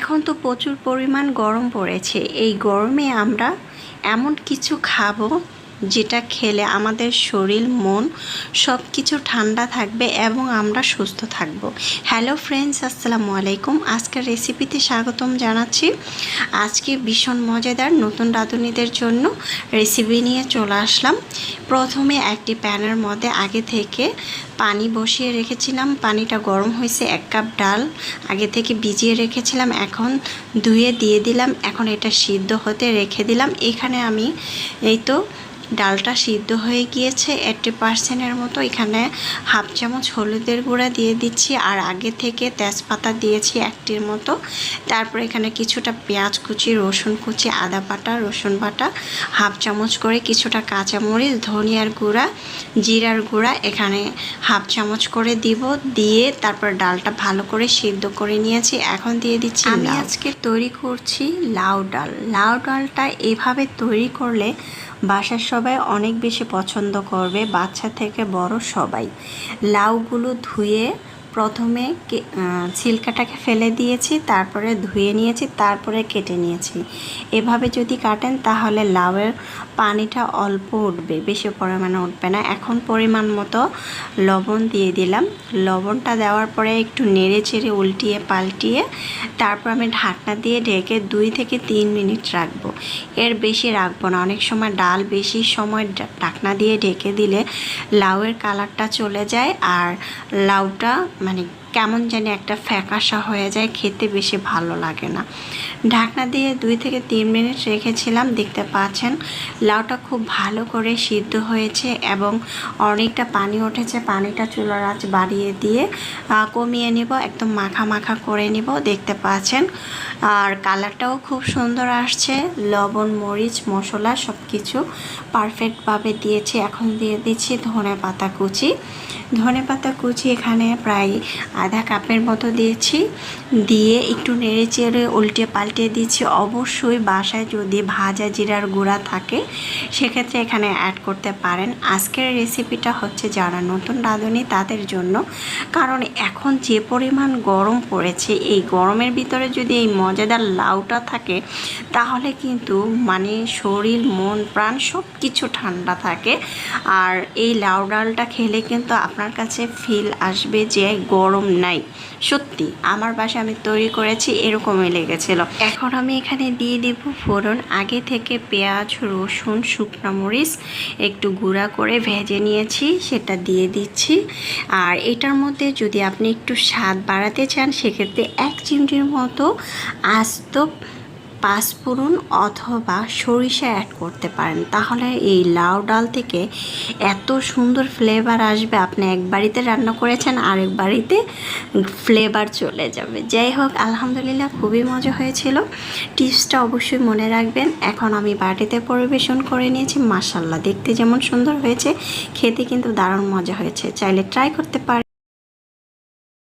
এখন তো প্রচুর পরিমাণ গরম পড়েছে। এই গরমে আমরা এমন কিছু খাবো যেটা খেলে আমাদের শরীর মন সব কিছু ঠান্ডা থাকবে এবং আমরা সুস্থ থাকব। হ্যালো ফ্রেন্ডস, আসসালামু আলাইকুম। আজকের রেসিপিতে স্বাগতম জানাচ্ছি। আজকে ভীষণ মজাদার নতুন রাঁধুনিদের জন্য রেসিপি নিয়ে চলে আসলাম। প্রথমে একটি প্যানের মধ্যে আগে থেকে পানি বসিয়ে রেখেছিলাম। পানিটা গরম হয়েছে। 1 কাপ ডাল আগে থেকে ভিজিয়ে রেখেছিলাম, এখন ধুয়ে দিয়ে দিলাম। এখন এটা সিদ্ধ হতে রেখে দিলাম। এখানে আমি এই তো ডালটা সিদ্ধ হয়ে গিয়েছে 80%-এর মতো। এখানে হাফ চামচ হলুদের গুঁড়া দিয়ে দিচ্ছি, আর আগে থেকে তেজপাতা দিয়েছি 1টির মতো। তারপর এখানে কিছুটা পেঁয়াজ কুচি, রসুন কুচি, আদা বাটা, রসুন বাটা, হাফ চামচ করে কিছুটা কাঁচামরিচ, ধনিয়ার গুঁড়া, জিরার গুঁড়া এখানে হাফ চামচ করে দিব। দিয়ে তারপর ডালটা ভালো করে সিদ্ধ করে নিয়েছি। এখন দিয়ে দিচ্ছি আমি আজকে তৈরি করছি লাউ ডাল। লাউ ডালটা এভাবে তৈরি করলে বাসার সবাই অনেক বেশি পছন্দ করবে, বাচ্চা থেকে বড় সবাই। লাউগুলো ধুয়ে প্রথমে ছিলকাটাকে ফেলে দিয়েছি, তারপরে ধুয়ে নিয়েছি, তারপরে কেটে নিয়েছি। এভাবে যদি কাটেন তাহলে লাউয়ের পানিটা অল্প উঠবে, বেশি পরিমাণে উঠবে না। এখন পরিমাণ মতো লবণ দিয়ে দিলাম। লবণটা দেওয়ার পরে একটু নেড়ে চেড়ে উল্টিয়ে পাল্টিয়ে তারপর আমি ঢাকনা দিয়ে ঢেকে 2 থেকে 3 মিনিট রাখবো। এর বেশি রাখবো না। অনেক সময় ডাল বেশি সময় ঢাকনা দিয়ে ঢেকে দিলে লাউয়ের কালারটা চলে যায়, আর লাউটা মানে কেমন জানি একটা ফ্যাকাশা হয়ে যায়, খেতে বেশি ভালো লাগে না। ঢাকনা দিয়ে 2 থেকে 3 মিনিট রেখেছিলাম। দেখতে পাচ্ছেন লাউটা খুব ভালো করে সিদ্ধ হয়েছে এবং অনেকটা পানি উঠেছে। পানিটা চুলার আঁচ বাড়িয়ে দিয়ে কমিয়ে নিব, একদম মাখা মাখা করে নিব। দেখতে পাচ্ছেন আর কালারটাও খুব সুন্দর আসছে। লবণ, মরিচ, মশলা সব কিছু পারফেক্টভাবে দিয়েছি। এখন দিয়ে দিচ্ছি ধনেপাতা কুচি। ধনেপাতা কুচি এখানে প্রায় আধা কাপের মতো দিয়েছি। দিয়ে একটু নেড়ে চেড়ে উল্টে পাল্টে দিচ্ছি। অবশ্যই বাসায় যদি ভাজা জিরার গুঁড়া থাকে সেক্ষেত্রে এখানে অ্যাড করতে পারেন। আজকের রেসিপিটা হচ্ছে যারা নতুন রাঁধুনি তাদের জন্য, কারণ এখন যে পরিমাণ গরম পড়েছে, এই গরমের ভিতরে যদি এই মজাদার লাউটা থাকে তাহলে কিন্তু মানে শরীর মন প্রাণ সব কিছু ঠান্ডা থাকে। আর এই লাউ ডালটা খেলে কিন্তু আপনার কাছে ফিল আসবে যে গরম নাই। সত্যি আমার বাসায় আমি তৈরি করেছি, এরকমই লেগেছিল। এখন আমি এখানে দিয়ে দেব ফোড়ন। আগে থেকে পেঁয়াজ, রসুন, শুকনো মরিচ একটু গুঁড়া করে ভেজে নিয়েছি, সেটা দিয়ে দিচ্ছি। আর এটার মধ্যে যদি আপনি একটু স্বাদ বাড়াতে চান সেক্ষেত্রে 1 চিমটির মতো আস্ত পাঁচফোড়ন অথবা সরিষা অ্যাড করতে পারেন। তাহলে এই লাউ ডাল থেকে এত সুন্দর ফ্লেভার আসবে, আপনি এক বাড়িতে রান্না করেছেন আরেক বাড়িতে ফ্লেভার চলে যাবে। যাই হোক, আলহামদুলিল্লাহ খুবই মজা হয়েছিল। টিপসটা অবশ্যই মনে রাখবেন। এখন আমি বাটিতে পরিবেশন করে নিয়েছি। মাশাআল্লাহ, দেখতে যেমন সুন্দর হয়েছে, খেতে কিন্তু দারুণ মজা হয়েছে। চাইলে ট্রাই করতে পারেন।